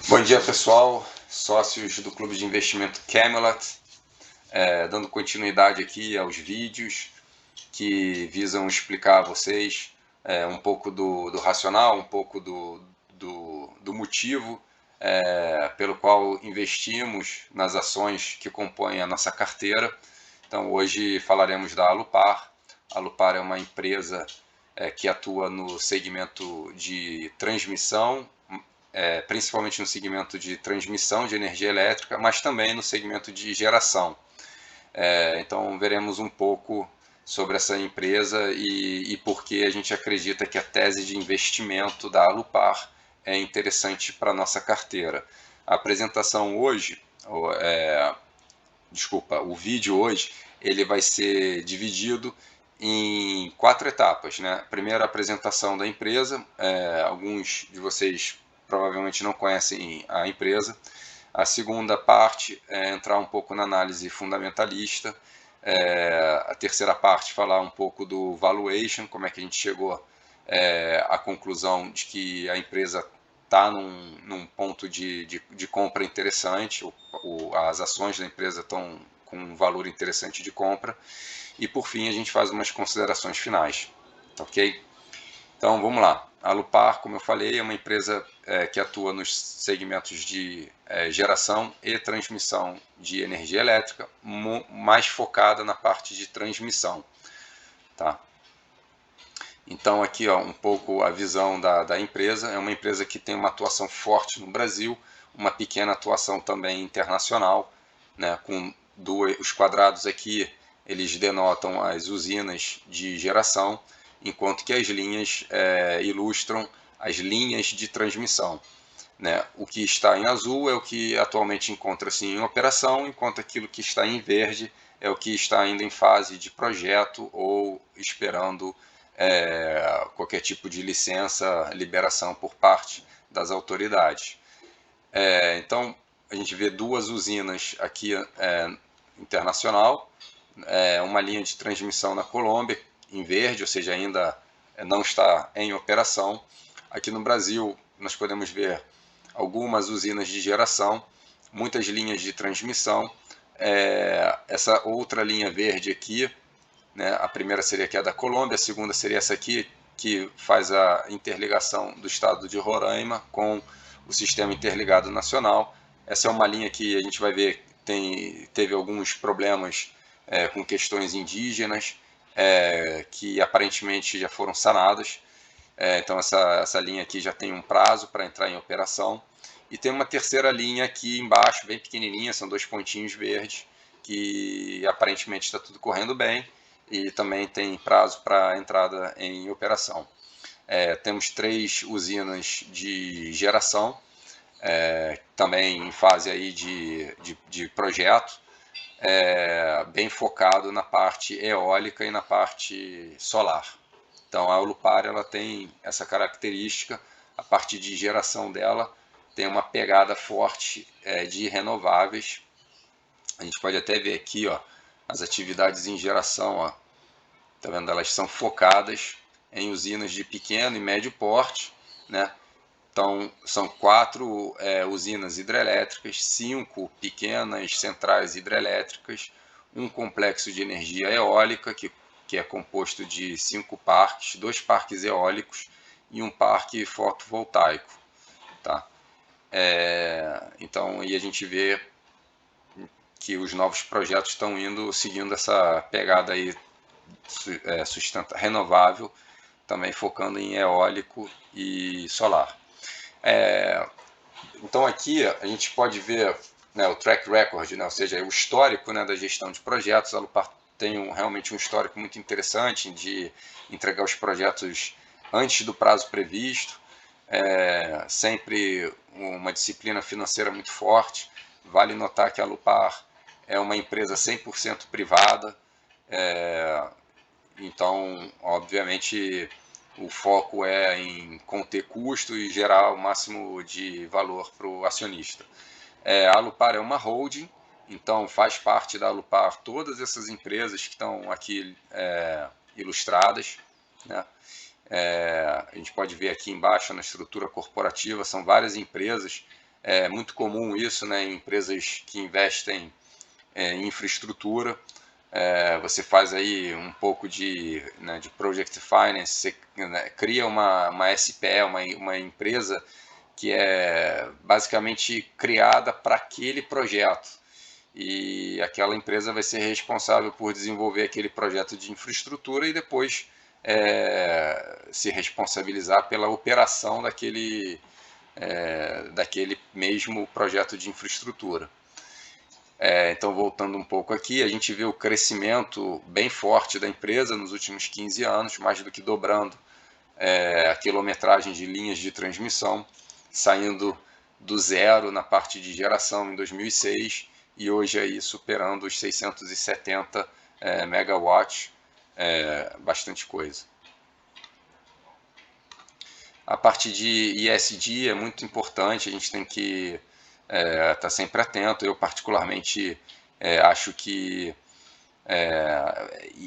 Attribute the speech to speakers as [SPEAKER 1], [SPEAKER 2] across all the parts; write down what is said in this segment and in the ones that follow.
[SPEAKER 1] Bom dia, pessoal, sócios do Clube de Investimento Camelot, dando continuidade aqui aos vídeos que visam explicar a vocês um pouco do racional, um pouco do motivo pelo qual investimos nas ações que compõem a nossa carteira. Então, hoje falaremos da Alupar. A Alupar é uma empresa que atua no segmento de transmissão, principalmente no segmento de transmissão de energia elétrica, mas também no segmento de geração. Então veremos um pouco sobre essa empresa e por que a gente acredita que a tese de investimento da Alupar é interessante para a nossa carteira. A apresentação hoje, o vídeo hoje, ele vai ser dividido em 4 etapas, né? Primeiro, a apresentação da empresa. Alguns de vocês provavelmente não conhecem a empresa. A segunda parte é entrar um pouco na análise fundamentalista. A terceira parte, falar um pouco do valuation, como é que a gente chegou à conclusão de que a empresa está num ponto de compra interessante, as ações da empresa estão com um valor interessante de compra. E por fim a gente faz umas considerações finais, ok? Então vamos lá. A Alupar, como eu falei, é uma empresa que atua nos segmentos de geração e transmissão de energia elétrica, mais focada na parte de transmissão. Tá? Então aqui um pouco a visão da empresa. É uma empresa que tem uma atuação forte no Brasil, uma pequena atuação também internacional, né, com os quadrados aqui eles denotam as usinas de geração, enquanto que as linhas ilustram as linhas de transmissão. Né? O que está em azul é o que atualmente encontra-se em operação, enquanto aquilo que está em verde é o que está ainda em fase de projeto ou esperando qualquer tipo de licença, liberação por parte das autoridades. Então, a gente vê 2 usinas aqui internacional, uma linha de transmissão na Colômbia, em verde, ou seja, ainda não está em operação. Aqui no Brasil, nós podemos ver algumas usinas de geração, muitas linhas de transmissão. Essa outra linha verde aqui, né, a primeira seria aqui a da Colômbia, a segunda seria essa aqui, que faz a interligação do estado de Roraima com o sistema interligado nacional. Essa é uma linha que a gente vai ver teve alguns problemas com questões indígenas, que aparentemente já foram sanadas. Então essa linha aqui já tem um prazo para entrar em operação. E tem uma terceira linha aqui embaixo, bem pequenininha, são 2 pontinhos verdes, que aparentemente está tudo correndo bem e também tem prazo para entrada em operação. Temos 3 usinas de geração, também em fase aí de projeto, bem focado na parte eólica e na parte solar. Então a Alupar ela tem essa característica, a parte de geração dela tem uma pegada forte de renováveis. A gente pode até ver aqui as atividades em geração, tá vendo? Elas são focadas em usinas de pequeno e médio porte, né? Então, são 4 usinas hidrelétricas, 5 pequenas centrais hidrelétricas, um complexo de energia eólica, que é composto de 5 parques, 2 parques eólicos e um parque fotovoltaico. Tá? Então, e a gente vê que os novos projetos estão seguindo essa pegada aí renovável, também focando em eólico e solar. Então aqui a gente pode ver, né, o track record, né, ou seja, o histórico, né, da gestão de projetos. A Alupar tem realmente um histórico muito interessante de entregar os projetos antes do prazo previsto, sempre uma disciplina financeira muito forte. Vale notar que a Alupar é uma empresa 100% privada, então obviamente o foco é em conter custo e gerar o máximo de valor para o acionista. A Alupar é uma holding, então faz parte da Alupar todas essas empresas que estão aqui ilustradas, né? A gente pode ver aqui embaixo na estrutura corporativa, são várias empresas É muito comum isso, né, em empresas que investem em infraestrutura. Você faz aí um pouco de Project Finance, você, né, cria uma SPE, uma empresa que é basicamente criada para aquele projeto. E aquela empresa vai ser responsável por desenvolver aquele projeto de infraestrutura e depois se responsabilizar pela operação daquele mesmo projeto de infraestrutura. Então, voltando um pouco aqui, a gente vê o crescimento bem forte da empresa nos últimos 15 anos, mais do que dobrando a quilometragem de linhas de transmissão, saindo do zero na parte de geração em 2006 e hoje aí superando os 670 megawatts, bastante coisa. A parte de ESG é muito importante, a gente tem que estar sempre atento. Eu particularmente acho que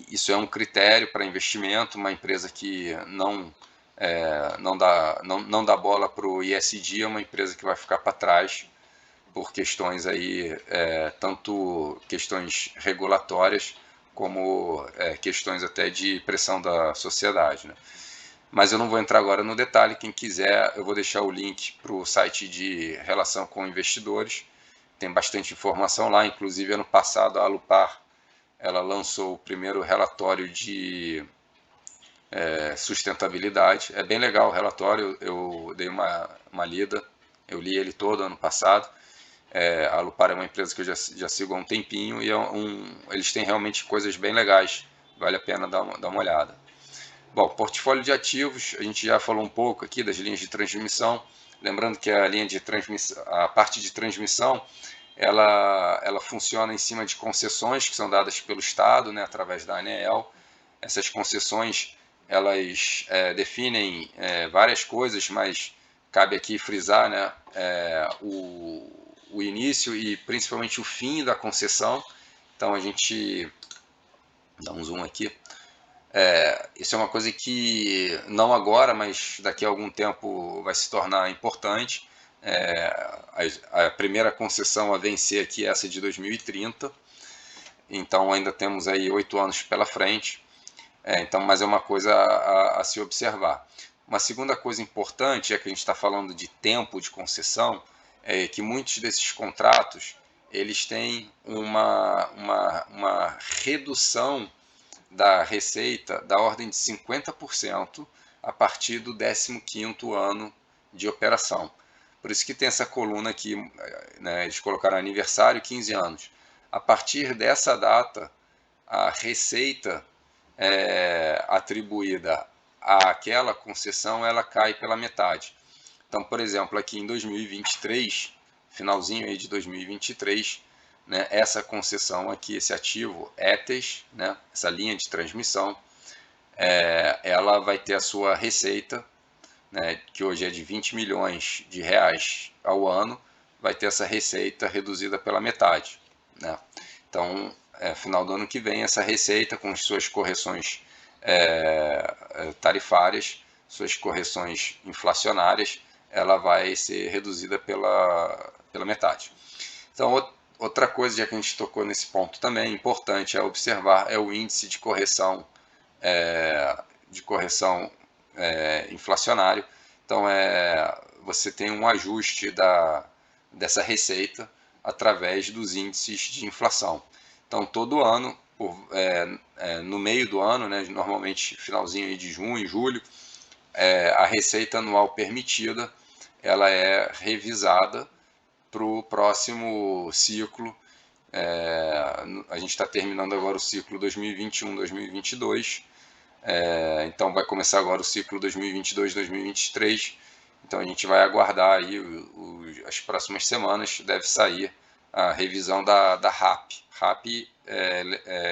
[SPEAKER 1] isso é um critério para investimento. Uma empresa que não dá bola para o ESG é uma empresa que vai ficar para trás por questões aí, tanto questões regulatórias como questões até de pressão da sociedade, né? Mas eu não vou entrar agora no detalhe. Quem quiser, eu vou deixar o link para o site de relação com investidores. Tem bastante informação lá. Inclusive, ano passado, a Alupar ela lançou o primeiro relatório de sustentabilidade. É bem legal o relatório, eu dei uma lida, eu li ele todo ano passado. A Alupar é uma empresa que eu já sigo há um tempinho e eles têm realmente coisas bem legais, vale a pena dar uma olhada. Bom, portfólio de ativos, a gente já falou um pouco aqui das linhas de transmissão. Lembrando que a parte de transmissão, ela funciona em cima de concessões que são dadas pelo Estado, né, através da ANEEL. Essas concessões, elas definem várias coisas, mas cabe aqui frisar, né, o início e principalmente o fim da concessão. Então a gente dá um zoom aqui. Isso é uma coisa que não agora, mas daqui a algum tempo vai se tornar importante. A primeira concessão a vencer aqui é essa de 2030, então ainda temos aí 8 anos pela frente. Mas é uma coisa a se observar. Uma segunda coisa importante é que a gente está falando de tempo de concessão, é que muitos desses contratos eles têm uma redução da receita da ordem de 50% a partir do 15º ano de operação. Por isso que tem essa coluna aqui, né, eles colocaram aniversário 15 anos. A partir dessa data, a receita atribuída àquela concessão ela cai pela metade. Então, por exemplo, aqui em 2023, finalzinho aí de 2023, né, essa concessão aqui, esse ativo ETES, né, essa linha de transmissão, ela vai ter a sua receita, né, que hoje é de 20 milhões de reais ao ano, vai ter essa receita reduzida pela metade, né? Então, final do ano que vem, essa receita com as suas correções tarifárias, suas correções inflacionárias, ela vai ser reduzida pela metade. Então, outra coisa, já que a gente tocou nesse ponto também, importante é observar, é o índice de correção inflacionário. Então, você tem um ajuste dessa receita através dos índices de inflação. Então, todo ano, no meio do ano, né, normalmente finalzinho de junho, julho, a receita anual permitida ela é revisada para o próximo ciclo. A gente está terminando agora o ciclo 2021-2022, então vai começar agora o ciclo 2022-2023. Então a gente vai aguardar aí as próximas semanas, deve sair a revisão da RAP. RAP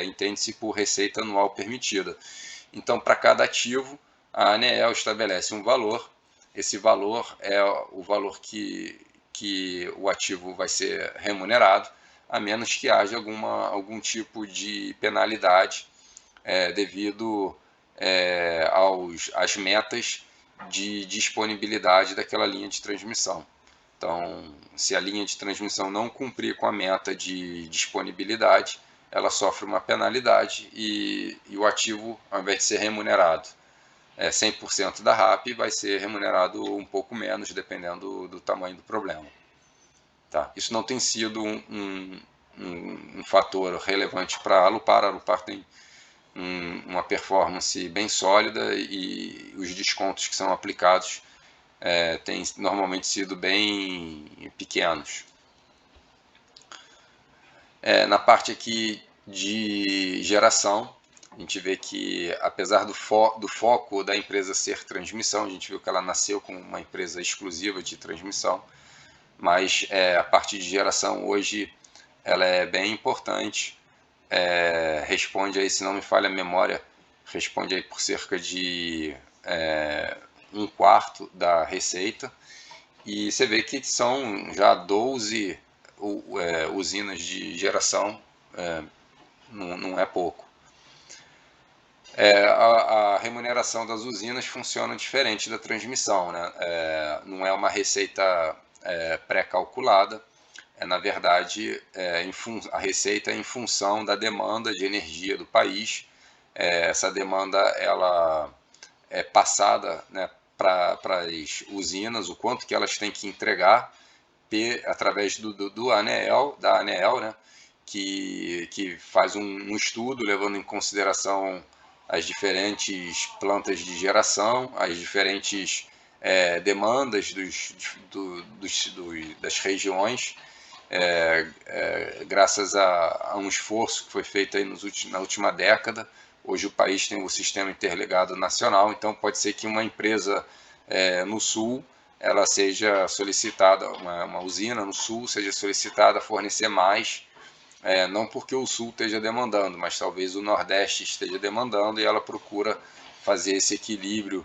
[SPEAKER 1] entende-se por receita anual permitida. Então, para cada ativo, a ANEEL estabelece um valor. Esse valor é o valor que o ativo vai ser remunerado, a menos que haja algum tipo de penalidade devido às metas de disponibilidade daquela linha de transmissão. Então, se a linha de transmissão não cumprir com a meta de disponibilidade, ela sofre uma penalidade e o ativo, ao invés de ser remunerado 100% da RAP, vai ser remunerado um pouco menos, dependendo do tamanho do problema. Tá? Isso não tem sido um fator relevante para a Alupar. A Alupar tem uma performance bem sólida e os descontos que são aplicados têm normalmente sido bem pequenos. Na parte aqui de geração, a gente vê que, apesar do foco da empresa ser transmissão, a gente viu que ela nasceu como uma empresa exclusiva de transmissão, mas a parte de geração hoje ela é bem importante, responde aí, se não me falha a memória, responde aí por cerca de 1/4 da receita, e você vê que são já 12 usinas de geração, não é pouco. A remuneração das usinas funciona diferente da transmissão, né? Não é uma receita pré-calculada, na verdade a receita é em função da demanda de energia do país. Essa demanda ela é passada, né, para as usinas, o quanto que elas têm que entregar através da ANEEL, né, que faz um estudo levando em consideração as diferentes plantas de geração, as diferentes demandas das regiões, graças a um esforço que foi feito aí na última década. Hoje o país tem o Sistema Interligado Nacional, então pode ser que uma empresa no Sul ela seja solicitada, uma usina no Sul seja solicitada a fornecer mais, não porque o Sul esteja demandando, mas talvez o Nordeste esteja demandando e ela procura fazer esse equilíbrio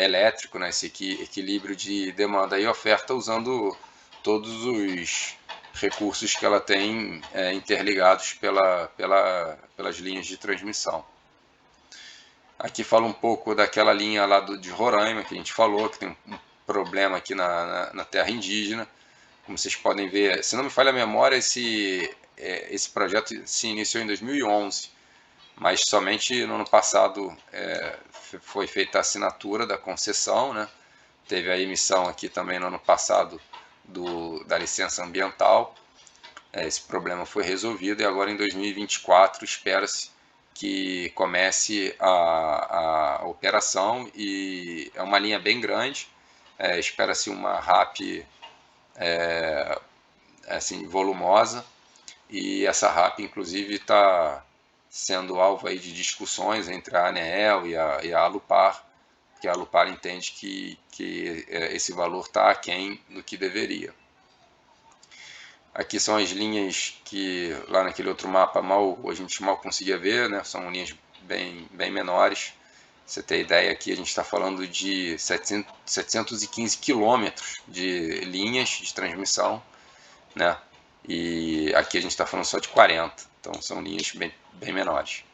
[SPEAKER 1] elétrico, né, esse equilíbrio de demanda e oferta, usando todos os recursos que ela tem interligados pelas linhas de transmissão. Aqui fala um pouco daquela linha lá de Roraima, que a gente falou, que tem um problema aqui na terra indígena. Como vocês podem ver, se não me falha a memória, esse projeto se iniciou em 2011, mas somente no ano passado foi feita a assinatura da concessão, né? Teve a emissão aqui também no ano passado da licença ambiental. Esse problema foi resolvido e agora em 2024 espera-se que comece a operação, e é uma linha bem grande, espera-se uma RAP assim, volumosa, e essa RAP inclusive está sendo alvo aí de discussões entre a ANEEL e a Alupar, porque a Alupar entende que esse valor está aquém do que deveria. Aqui são as linhas que lá naquele outro mapa a gente mal conseguia ver, né? São linhas bem menores. Você tem ideia, aqui a gente está falando de 715 quilômetros de linhas de transmissão, né? E aqui a gente está falando só de 40, então são linhas bem menores.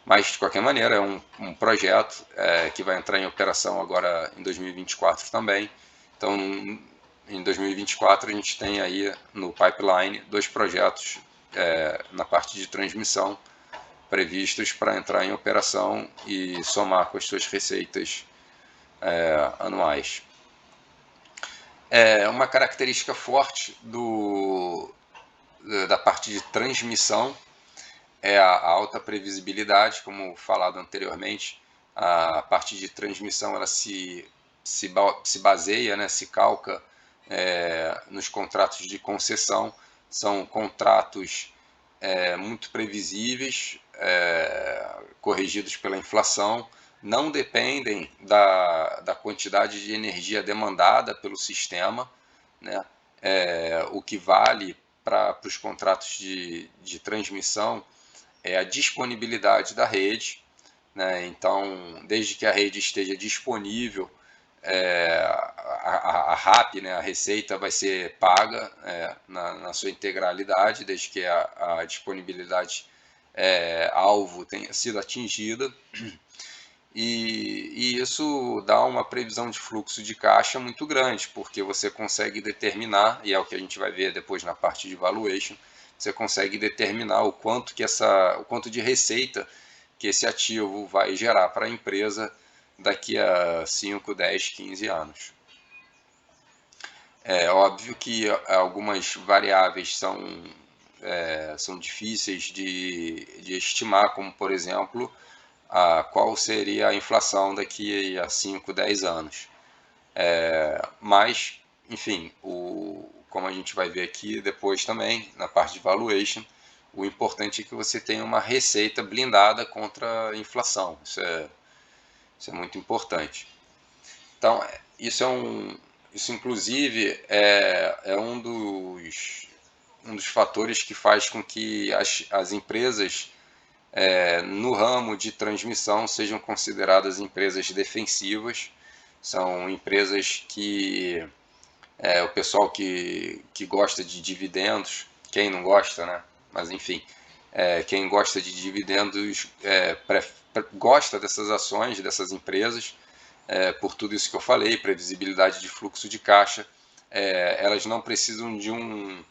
[SPEAKER 1] Mas, de qualquer maneira, é um projeto que vai entrar em operação agora em 2024 também. Então, em 2024 a gente tem aí no pipeline 2 projetos na parte de transmissão previstos para entrar em operação e somar com as suas receitas anuais. Uma característica forte da parte de transmissão é a alta previsibilidade, como falado anteriormente. A parte de transmissão ela se baseia, né, se calca nos contratos de concessão. São contratos muito previsíveis, corrigidos pela inflação, não dependem da quantidade de energia demandada pelo sistema, né? O que vale para os contratos de transmissão é a disponibilidade da rede, né? Então, desde que a rede esteja disponível, a RAP, né, a receita vai ser paga na sua integralidade, desde que a disponibilidade alvo tenha sido atingida. e isso dá uma previsão de fluxo de caixa muito grande, porque você consegue determinar, e é o que a gente vai ver depois na parte de valuation, você consegue determinar o quanto de receita que esse ativo vai gerar para a empresa daqui a 5, 10, 15 anos. É óbvio que algumas variáveis são difíceis de estimar, como por exemplo, qual seria a inflação daqui a 5, 10 anos. Mas, enfim, como a gente vai ver aqui depois também, na parte de valuation, o importante é que você tenha uma receita blindada contra a inflação. Isso é muito importante. Então, isso inclusive é um dos fatores que faz com que as empresas no ramo de transmissão sejam consideradas empresas defensivas. São empresas que o pessoal que gosta de dividendos, quem não gosta, né? Mas enfim, quem gosta de dividendos gosta dessas ações, dessas empresas, por tudo isso que eu falei, previsibilidade de fluxo de caixa. Elas não precisam de um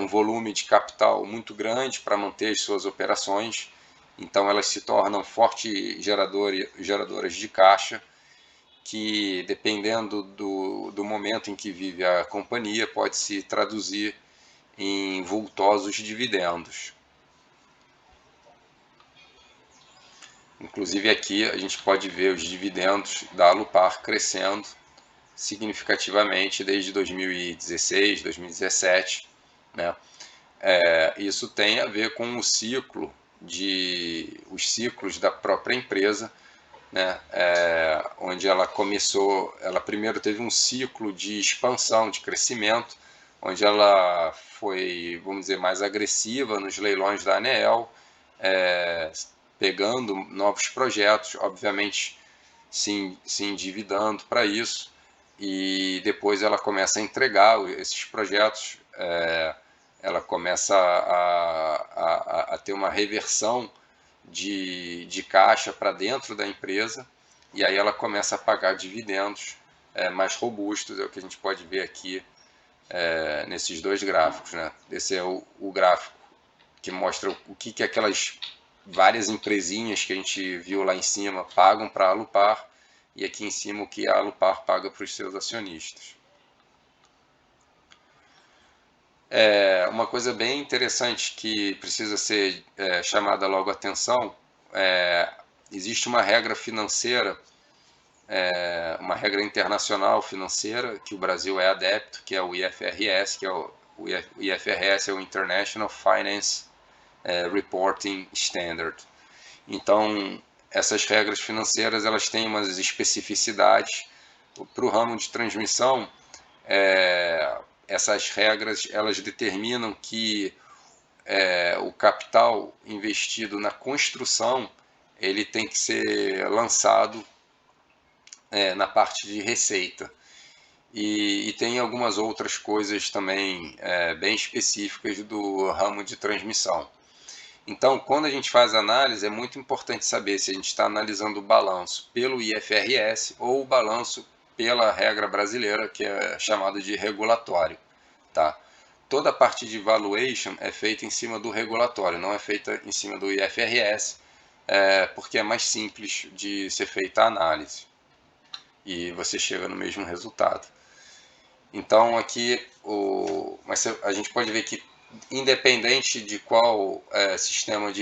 [SPEAKER 1] volume de capital muito grande para manter as suas operações, então elas se tornam fortes geradoras de caixa, que dependendo do momento em que vive a companhia, pode se traduzir em vultosos dividendos. Inclusive aqui a gente pode ver os dividendos da Alupar crescendo significativamente desde 2016, 2017, né? Isso tem a ver com os ciclos da própria empresa, né? Onde ela primeiro teve um ciclo de expansão, de crescimento, onde ela foi, vamos dizer, mais agressiva nos leilões da ANEEL, pegando novos projetos, obviamente se endividando para isso, e depois ela começa a entregar esses projetos, ela começa a ter uma reversão de caixa para dentro da empresa, e aí ela começa a pagar dividendos mais robustos, é o que a gente pode ver aqui nesses dois gráficos, né? Esse é o gráfico que mostra o que aquelas várias empresinhas que a gente viu lá em cima pagam para a Alupar, e aqui em cima o que a Alupar paga para os seus acionistas. Uma coisa bem interessante que precisa ser chamada logo a atenção, existe uma regra financeira, uma regra internacional financeira que o Brasil é adepto, que é o IFRS, o IFRS é o International Finance Reporting Standard. Então, essas regras financeiras elas têm umas especificidades para o ramo de transmissão. Essas regras elas determinam que o capital investido na construção ele tem que ser lançado na parte de receita. E tem algumas outras coisas também bem específicas do ramo de transmissão. Então, quando a gente faz análise, é muito importante saber se a gente está analisando o balanço pelo IFRS ou o balanço pela regra brasileira, que é chamado de regulatório. Tá? Toda a parte de valuation é feita em cima do regulatório, não é feita em cima do IFRS, porque é mais simples de ser feita a análise e você chega no mesmo resultado. Então aqui mas a gente pode ver que independente de qual sistema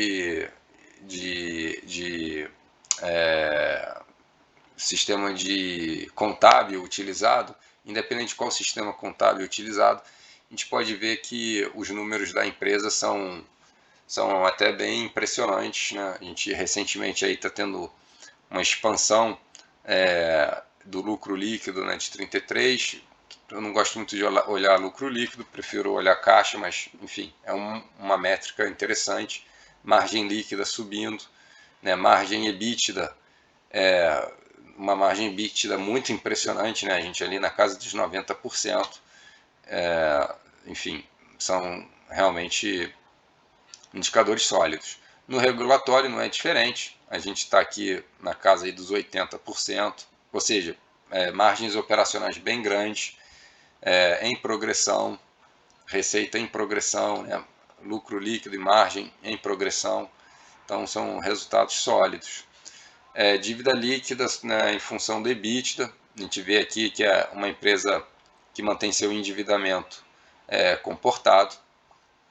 [SPEAKER 1] sistema de contábil utilizado, independente de qual sistema contábil utilizado, a gente pode ver que os números da empresa são até bem impressionantes, né? A gente recentemente aí está tendo uma expansão do lucro líquido, né, de 33%. Eu não gosto muito de olhar lucro líquido, prefiro olhar caixa, mas enfim, é uma métrica interessante. Margem líquida subindo, né? Margem EBITDA, uma margem EBITDA muito impressionante, né? A gente ali na casa dos 90%. Enfim, são realmente indicadores sólidos. No regulatório não é diferente, a gente está aqui na casa aí dos 80%, ou seja, margens operacionais bem grandes, em progressão, receita em progressão, né? Lucro líquido e margem em progressão, então são resultados sólidos. Dívida líquida, né, em função do EBITDA, a gente vê aqui que é uma empresa que mantém seu endividamento comportado.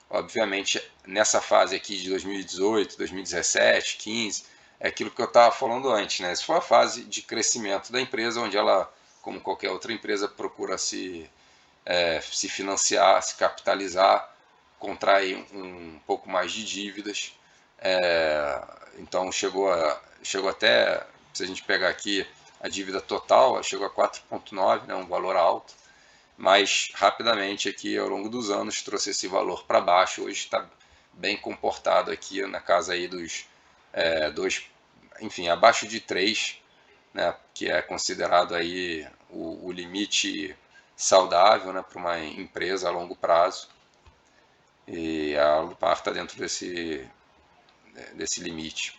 [SPEAKER 1] Obviamente, nessa fase aqui de 2018, 2017, 15, é aquilo que eu estava falando antes, né? Essa foi a fase de crescimento da empresa, onde ela, como qualquer outra empresa, procura se financiar, se capitalizar, contrair um pouco mais de dívidas. Então chegou até, se a gente pegar aqui a dívida total, chegou a 4,9, né, um valor alto, mas rapidamente aqui ao longo dos anos trouxe esse valor para baixo. Hoje está bem comportado aqui na casa aí dos dois, enfim, abaixo de 3, né, que é considerado aí o limite saudável, né, para uma empresa a longo prazo. E a Alupar está dentro desse limite.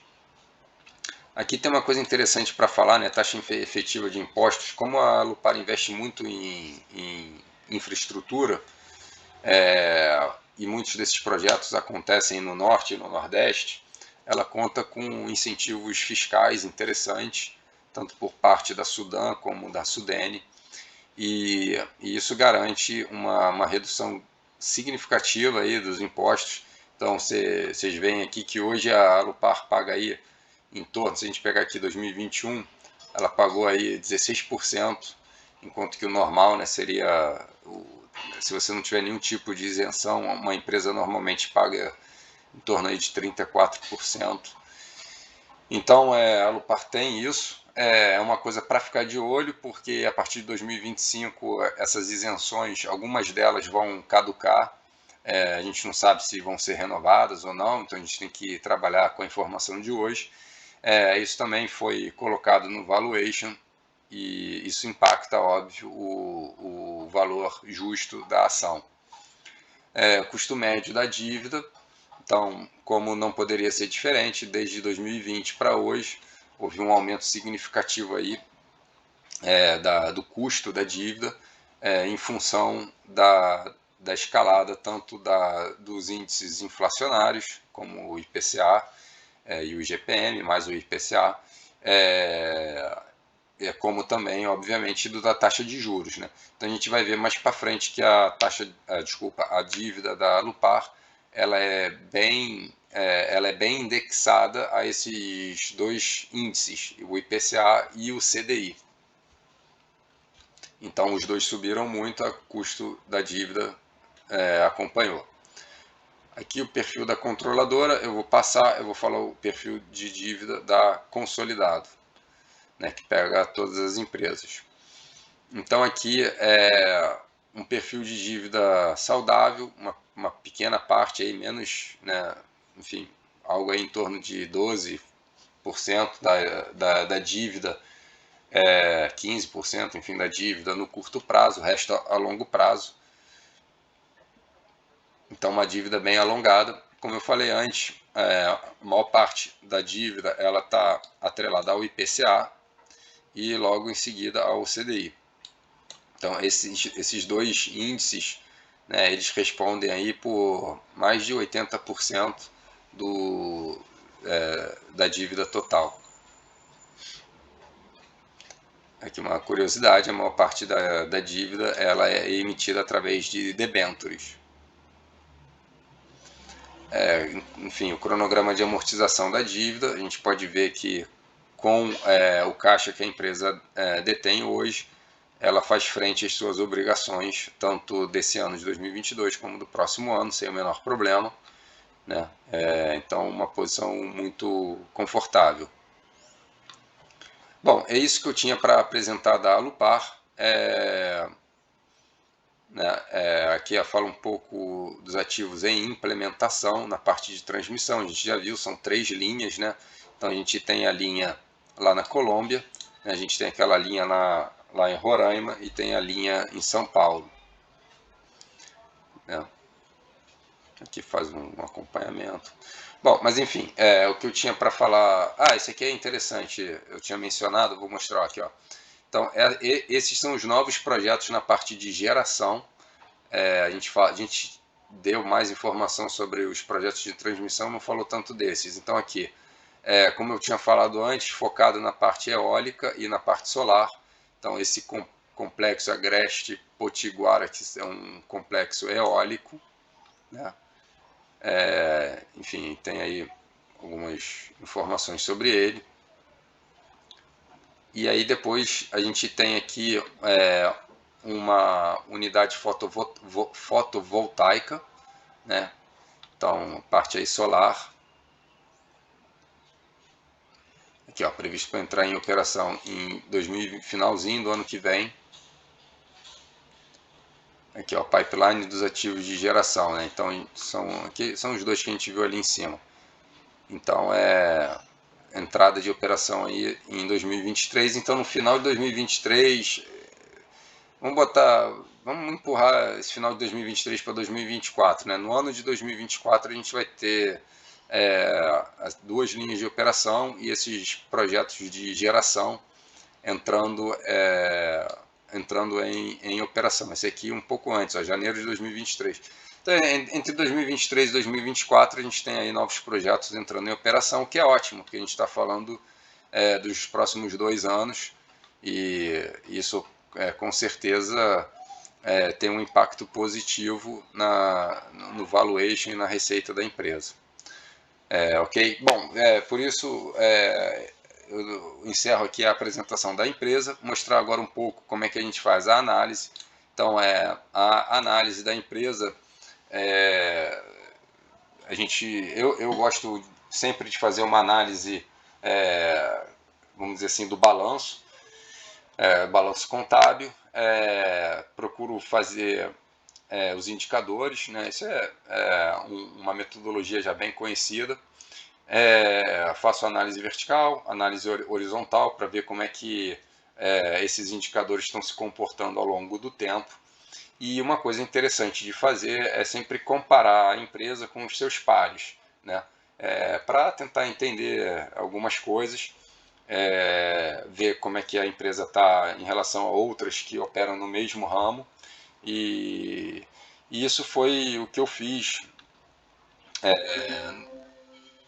[SPEAKER 1] Aqui tem uma coisa interessante para falar, né? Taxa efetiva de impostos. Como a Alupar investe muito em infraestrutura, e muitos desses projetos acontecem no norte e no nordeste, ela conta com incentivos fiscais interessantes, tanto por parte da Sudan como da Sudene, e isso garante uma redução significativa aí dos impostos. Então vocês veem aqui que hoje a Alupar paga aí em torno, se a gente pegar aqui 2021, ela pagou aí 16%, enquanto que o normal, né, seria, se você não tiver nenhum tipo de isenção, uma empresa normalmente paga em torno aí de 34%. Então a Alupar tem isso, é uma coisa para ficar de olho, porque a partir de 2025 essas isenções, algumas delas vão caducar, a gente não sabe se vão ser renovadas ou não, então a gente tem que trabalhar com a informação de hoje. Isso também foi colocado no valuation e isso impacta, óbvio, o valor justo da ação. Custo médio da dívida, então, como não poderia ser diferente, desde 2020 para hoje, houve um aumento significativo aí do custo da dívida, em função da escalada tanto dos índices inflacionários, como o IPCA e o IGPM, mais o IPCA, como também, obviamente, da taxa de juros, né? Então a gente vai ver mais para frente que a dívida da Alupar, ela é bem indexada a esses dois índices, o IPCA e o CDI. Então os dois subiram muito, o custo da dívida acompanhou. Aqui o perfil da controladora, eu vou falar o perfil de dívida da Consolidado, né, que pega todas as empresas. Então aqui é um perfil de dívida saudável, uma pequena parte aí, menos, né, enfim, algo aí em torno de 12% da dívida, 15%, enfim, da dívida no curto prazo, o resto a longo prazo. Então uma dívida bem alongada. Como eu falei antes, a maior parte da dívida ela está atrelada ao IPCA e logo em seguida ao CDI. Então esses dois índices, né, eles respondem aí por mais de 80% da dívida total. Aqui uma curiosidade, a maior parte da dívida ela é emitida através de debêntures. Enfim, o cronograma de amortização da dívida, a gente pode ver que com o caixa que a empresa detém hoje, ela faz frente às suas obrigações, tanto desse ano de 2022 como do próximo ano, sem o menor problema, né? Então, uma posição muito confortável. Bom, é isso que eu tinha para apresentar da Alupar. Aqui eu falo um pouco dos ativos em implementação na parte de transmissão. A gente já viu, são 3 linhas, né? Então a gente tem a linha lá na Colômbia, né? A gente tem aquela linha lá em Roraima e tem a linha em São Paulo, né? Aqui faz um acompanhamento. Bom, mas enfim, o que eu tinha para falar. Esse aqui é interessante, eu tinha mencionado, vou mostrar aqui, ó. Então, esses são os novos projetos na parte de geração. A gente deu mais informação sobre os projetos de transmissão, não falou tanto desses. Então, aqui, como eu tinha falado antes, focado na parte eólica e na parte solar. Então, esse complexo Agreste Potiguara, que é um complexo eólico, né? Enfim, tem aí algumas informações sobre ele. E aí depois a gente tem aqui uma unidade fotovoltaica, né? Então, parte aí solar. Aqui, ó, previsto para entrar em operação em 2020, finalzinho do ano que vem. Aqui, ó, pipeline dos ativos de geração, né? Então, aqui são os dois que a gente viu ali em cima. Então, entrada de operação aí em 2023. Então, no final de 2023, vamos empurrar esse final de 2023 para 2024, né? No ano de 2024 a gente vai ter as duas linhas de operação e esses projetos de geração entrando em operação. Esse aqui um pouco antes, ó, janeiro de 2023. Então, entre 2023 e 2024 a gente tem aí novos projetos entrando em operação, o que é ótimo, porque a gente está falando dos próximos 2 anos e isso com certeza tem um impacto positivo no valuation e na receita da empresa. Ok? Bom, por isso eu encerro aqui a apresentação da empresa, mostrar agora um pouco como é que a gente faz a análise. Então, a análise da empresa, eu gosto sempre de fazer uma análise, vamos dizer assim, do balanço, balanço contábil, procuro fazer os indicadores, né? Isso uma metodologia já bem conhecida. Faço análise vertical, análise horizontal para ver como é que esses indicadores estão se comportando ao longo do tempo. E uma coisa interessante de fazer é sempre comparar a empresa com os seus pares, né? Para tentar entender algumas coisas, ver como é que a empresa está em relação a outras que operam no mesmo ramo. E isso foi o que eu fiz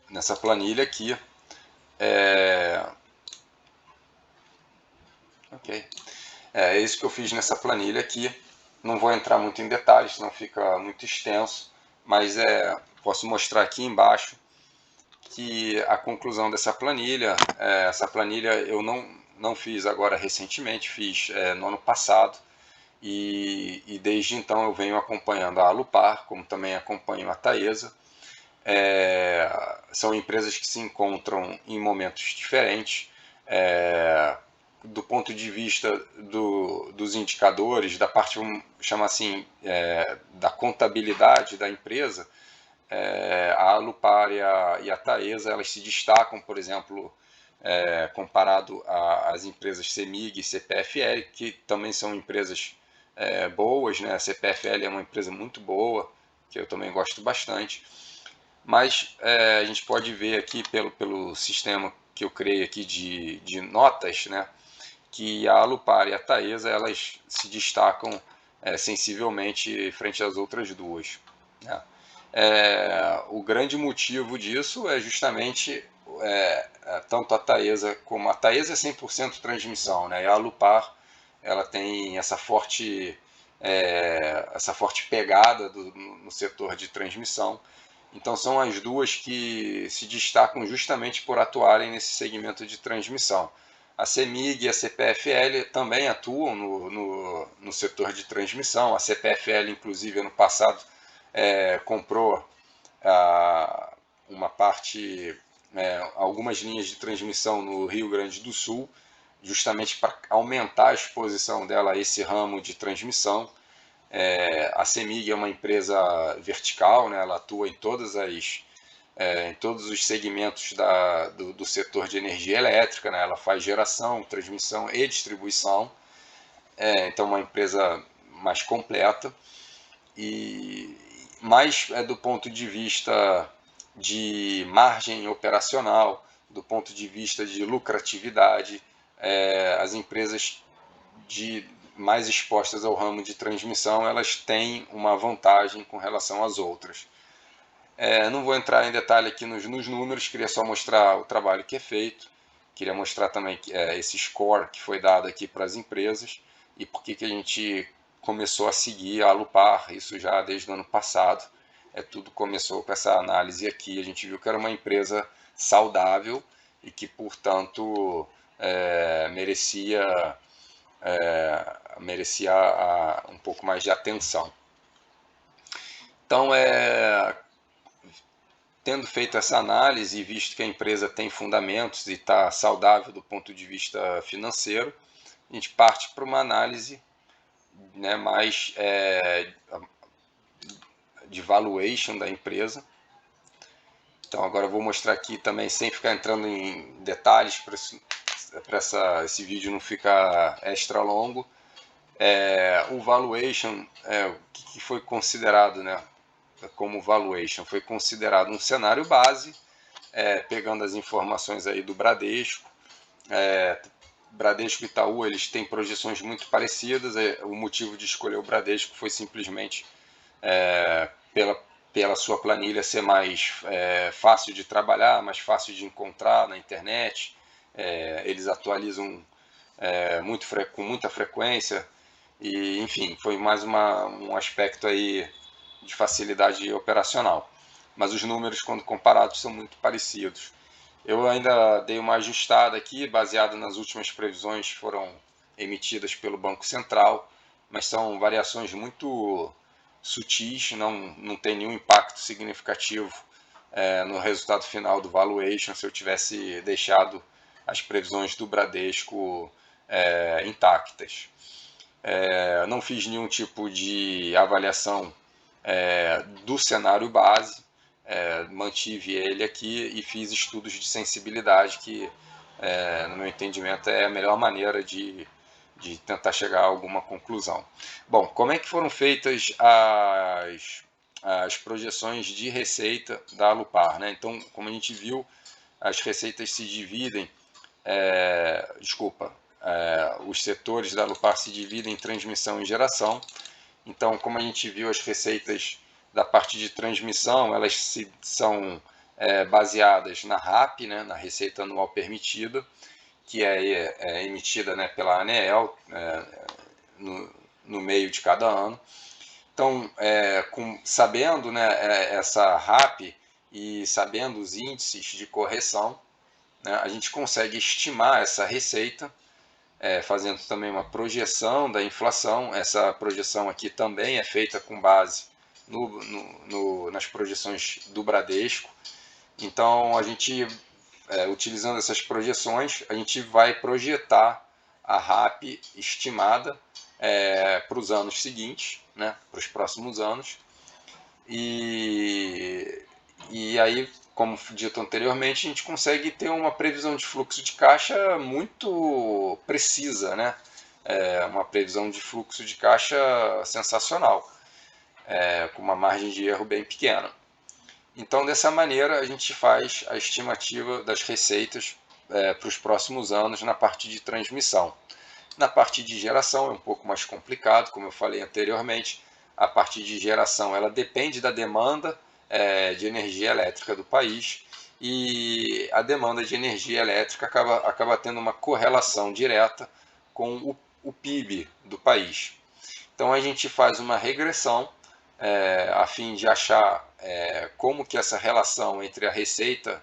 [SPEAKER 1] nessa planilha aqui. Ok? É isso que eu fiz nessa planilha aqui. Não vou entrar muito em detalhes, senão fica muito extenso, mas posso mostrar aqui embaixo que a conclusão dessa planilha, essa planilha eu não fiz agora recentemente, fiz no ano passado, e desde então eu venho acompanhando a Alupar, como também acompanho a Taesa. São empresas que se encontram em momentos diferentes, do ponto de vista dos indicadores, da parte, vamos chamar assim, da contabilidade da empresa. A Alupar e a Taesa, elas se destacam, por exemplo, comparado às empresas CEMIG e CPFL, que também são empresas boas, né? A CPFL é uma empresa muito boa, que eu também gosto bastante. Mas a gente pode ver aqui pelo sistema que eu criei aqui de notas, né, que a Alupar e a Taesa elas se destacam sensivelmente frente às outras duas, né. O grande motivo disso é justamente tanto a Taesa como a Taesa é 100% transmissão, né, e a Alupar ela tem essa forte pegada no setor de transmissão. Então são as duas que se destacam justamente por atuarem nesse segmento de transmissão. A CEMIG e a CPFL também atuam no setor de transmissão. A CPFL, inclusive, ano passado comprou uma parte, algumas linhas de transmissão no Rio Grande do Sul, justamente para aumentar a exposição dela a esse ramo de transmissão. A CEMIG é uma empresa vertical, né? Ela atua em em todos os segmentos do setor de energia elétrica, né? Ela faz geração, transmissão e distribuição. Então, uma empresa mais completa. mas do ponto de vista de margem operacional, do ponto de vista de lucratividade, as empresas mais expostas ao ramo de transmissão, elas têm uma vantagem com relação às outras. Não vou entrar em detalhe aqui nos números, queria só mostrar o trabalho que é feito, queria mostrar também esse score que foi dado aqui para as empresas e por que a gente começou a seguir a Alupar, isso já desde o ano passado. Tudo começou com essa análise aqui, a gente viu que era uma empresa saudável e que, portanto, merecia um pouco mais de atenção. Então, tendo feito essa análise e visto que a empresa tem fundamentos e está saudável do ponto de vista financeiro, a gente parte para uma análise, né, mais de valuation da empresa. Então agora eu vou mostrar aqui também, sem ficar entrando em detalhes, para esse vídeo não ficar extra longo. O valuation, o que foi considerado, né, como valuation? Foi considerado um cenário base, pegando as informações aí do Bradesco. Bradesco e Itaú, eles têm projeções muito parecidas. O motivo de escolher o Bradesco foi simplesmente pela sua planilha ser mais fácil de trabalhar, mais fácil de encontrar na internet. Eles atualizam com muita frequência e, enfim, foi mais um aspecto aí de facilidade operacional. Mas os números, quando comparados, são muito parecidos. Eu ainda dei uma ajustada aqui, baseado nas últimas previsões que foram emitidas pelo Banco Central, mas são variações muito sutis, não tem nenhum impacto significativo no resultado final do valuation se eu tivesse deixado as previsões do Bradesco intactas. Não fiz nenhum tipo de avaliação do cenário base, mantive ele aqui e fiz estudos de sensibilidade que, no meu entendimento, é a melhor maneira de tentar chegar a alguma conclusão. Bom, como é que foram feitas as projeções de receita da Alupar, né? Então, como a gente viu, as receitas se dividem, os setores da Alupar se dividem em transmissão e geração. Então, como a gente viu, as receitas da parte de transmissão, elas são baseadas na RAP, né, na Receita Anual Permitida, que é emitida, né, pela ANEEL no meio de cada ano. Então, sabendo, né, essa RAP e sabendo os índices de correção, né, a gente consegue estimar essa receita, fazendo também uma projeção da inflação. Essa projeção aqui também é feita com base nas projeções do Bradesco. Então, a gente, utilizando essas projeções, a gente vai projetar a RAP estimada para os anos seguintes, né, para os próximos anos. E aí, como dito anteriormente, a gente consegue ter uma previsão de fluxo de caixa muito precisa, né? Uma previsão de fluxo de caixa sensacional, com uma margem de erro bem pequena. Então, dessa maneira, a gente faz a estimativa das receitas para os próximos anos na parte de transmissão. Na parte de geração é um pouco mais complicado, como eu falei anteriormente. A parte de geração ela depende da demanda de energia elétrica do país, e a demanda de energia elétrica acaba tendo uma correlação direta com o PIB do país. Então a gente faz uma regressão a fim de achar como que essa relação entre a receita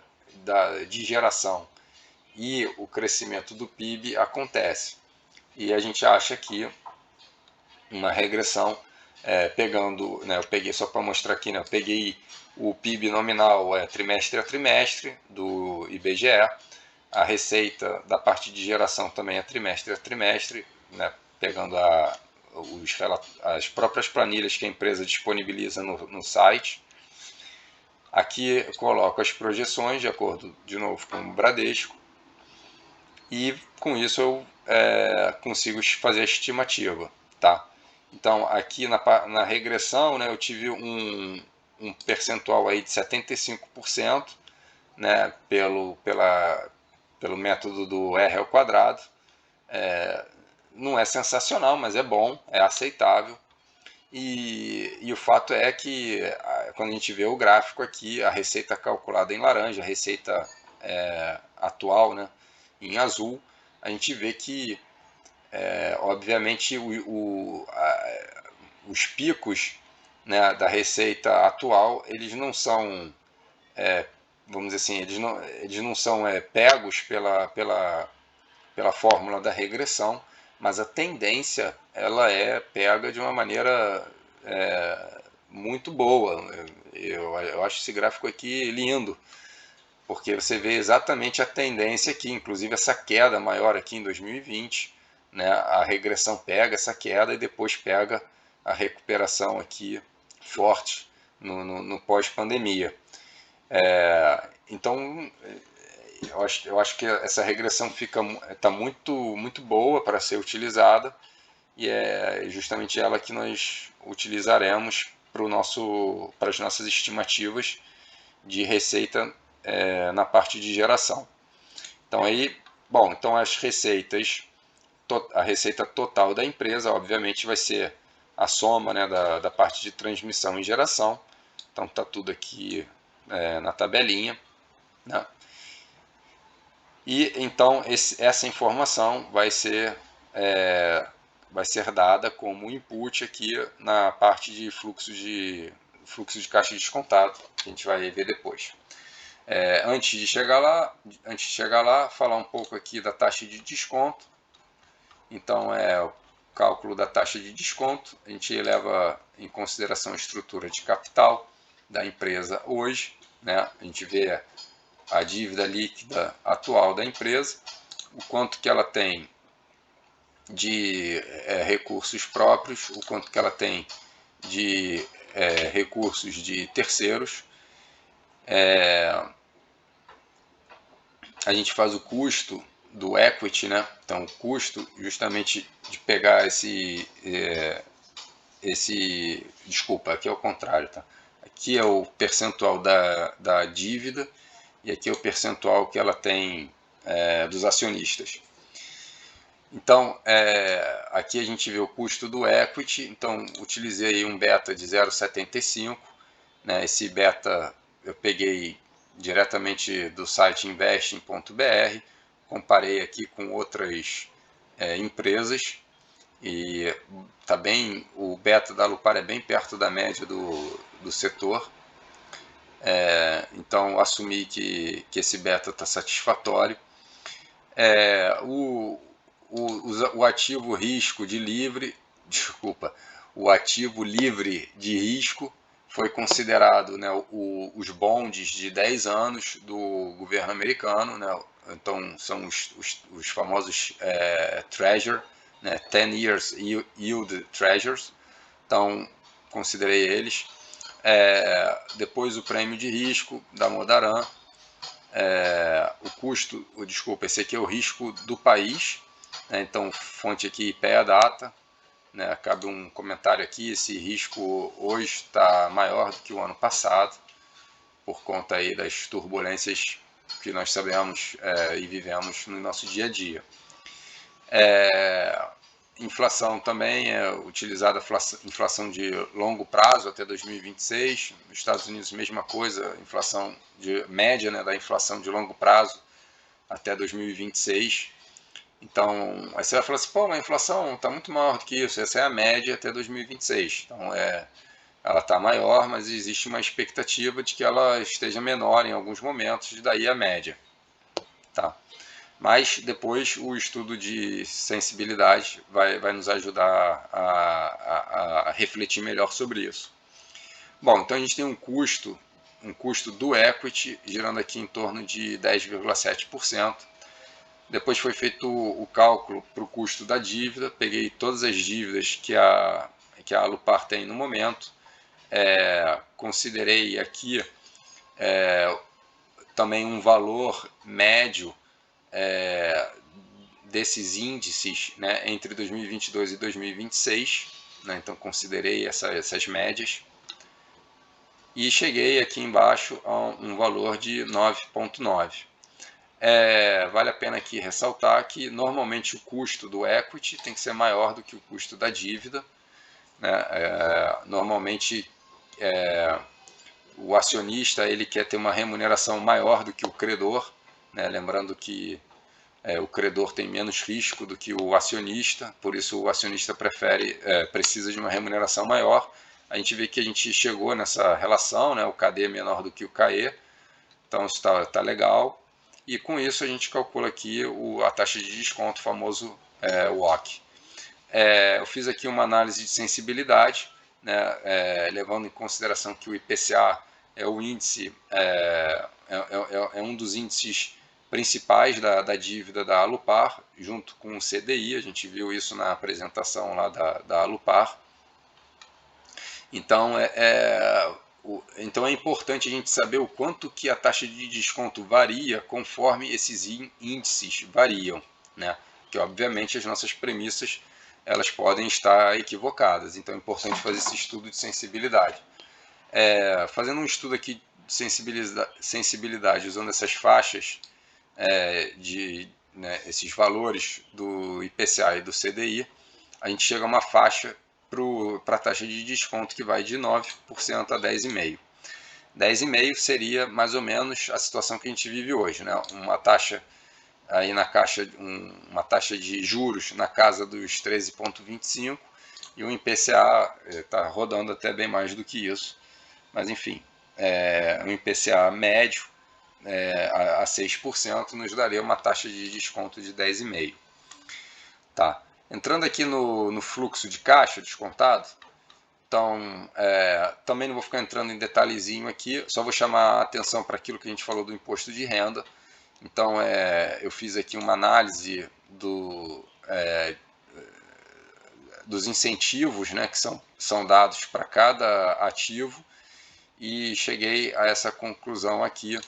[SPEAKER 1] de geração e o crescimento do PIB acontece. E a gente acha aqui uma regressão pegando, né, eu peguei só para mostrar aqui, né, eu peguei o PIB nominal trimestre a trimestre do IBGE, a receita da parte de geração também é trimestre a trimestre, né, pegando as próprias planilhas que a empresa disponibiliza no site. Aqui eu coloco as projeções de acordo, de novo, com o Bradesco, e com isso eu consigo fazer a estimativa, tá? Então, aqui na regressão, né, eu tive um percentual aí de 75%, né, pelo método do R ao quadrado. Não é sensacional, mas é bom, é aceitável. E o fato é que, quando a gente vê o gráfico aqui, a receita calculada em laranja, a receita atual, né, em azul, a gente vê que, obviamente, os picos, né, da receita atual, eles não são, vamos dizer assim, eles não são pegos pela fórmula da regressão, mas a tendência ela é pega de uma maneira muito boa. Eu acho esse gráfico aqui lindo, porque você vê exatamente a tendência aqui, inclusive essa queda maior aqui em 2020, né? A regressão pega essa queda e depois pega a recuperação aqui forte no pós-pandemia. Então, eu acho que essa regressão está muito boa para ser utilizada, e é justamente ela que nós utilizaremos para as nossas estimativas de receita na parte de geração. Então aí, bom, então as receitas, a receita total da empresa, obviamente, vai ser a soma, né, da parte de transmissão e geração. Então está tudo aqui na tabelinha, né? E então essa informação vai ser dada como input aqui na parte de fluxo de caixa descontado, que a gente vai ver depois. Antes de chegar lá, falar um pouco aqui da taxa de desconto. Então, o cálculo da taxa de desconto, a gente leva em consideração a estrutura de capital da empresa hoje, né? A gente vê a dívida líquida atual da empresa, o quanto que ela tem de recursos próprios, o quanto que ela tem de recursos de terceiros. A gente faz o custo do equity, né? Então, o custo justamente de pegar desculpa, aqui é o contrário, tá? Aqui é o percentual da dívida e aqui é o percentual que ela tem dos acionistas. Então, aqui a gente vê o custo do equity. Então, utilizei um beta de 0,75, né? Esse beta eu peguei diretamente do site investing.br, comparei aqui com outras empresas, e o beta da Alupar é bem perto da média do setor. Então, assumi que esse beta está satisfatório. O ativo risco de livre, desculpa, o ativo livre de risco foi considerado, né, os bondes de 10 anos do governo americano, né? Então são os famosos Treasury, né, 10 years yield treasures. Então considerei eles. Depois o prêmio de risco da Modaran, o custo, desculpa, esse aqui é o risco do país, né? Então fonte aqui IPEA Data, né? Cabe um comentário aqui: esse risco hoje está maior do que o ano passado, por conta aí das turbulências que nós sabemos e vivemos no nosso dia a dia. Inflação também é utilizada, inflação de longo prazo até 2026. Nos Estados Unidos, mesma coisa, inflação de média, né, da inflação de longo prazo até 2026. Então, aí você vai falar assim: pô, mas a inflação está muito maior do que isso. Essa é a média até 2026. Então, ela está maior, mas existe uma expectativa de que ela esteja menor em alguns momentos, daí a média. Tá? Mas depois o estudo de sensibilidade vai nos ajudar a refletir melhor sobre isso. Bom, então a gente tem um custo do equity girando aqui em torno de 10,7%. Depois foi feito o cálculo para o custo da dívida, peguei todas as dívidas que a Alupar tem no momento, considerei aqui também um valor médio desses índices, né, entre 2022 e 2026, né? Então considerei essas médias e cheguei aqui embaixo a um valor de 9,9. Vale a pena aqui ressaltar que normalmente o custo do equity tem que ser maior do que o custo da dívida, né? Normalmente o acionista ele quer ter uma remuneração maior do que o credor, né? Lembrando que o credor tem menos risco do que o acionista, por isso o acionista precisa de uma remuneração maior. A gente vê que a gente chegou nessa relação, né? O KD é menor do que o KE, então isso tá legal. E com isso a gente calcula aqui a taxa de desconto, o famoso WACC. Eu fiz aqui uma análise de sensibilidade, né? Levando em consideração que o IPCA é o índice, é um dos índices principais da dívida da Alupar, junto com o CDI, a gente viu isso na apresentação lá da Alupar. Então então é importante a gente saber o quanto que a taxa de desconto varia conforme esses índices variam, né? Que obviamente as nossas premissas elas podem estar equivocadas, então é importante fazer esse estudo de sensibilidade. Fazendo um estudo aqui de sensibilidade usando essas faixas esses valores do IPCA e do CDI, a gente chega a uma faixa para a taxa de desconto que vai de 9% a 10,5%. 10,5% seria mais ou menos a situação que a gente vive hoje, né? Uma taxa aí uma taxa de juros na casa dos 13,25 e o IPCA está rodando até bem mais do que isso, mas enfim, um IPCA médio a 6% nos daria uma taxa de desconto de 10,5%. Tá. Entrando aqui no fluxo de caixa descontado, então também não vou ficar entrando em detalhezinho aqui, só vou chamar a atenção para aquilo que a gente falou do imposto de renda. Então eu fiz aqui uma análise dos incentivos, né, que são dados para cada ativo e cheguei a essa conclusão aqui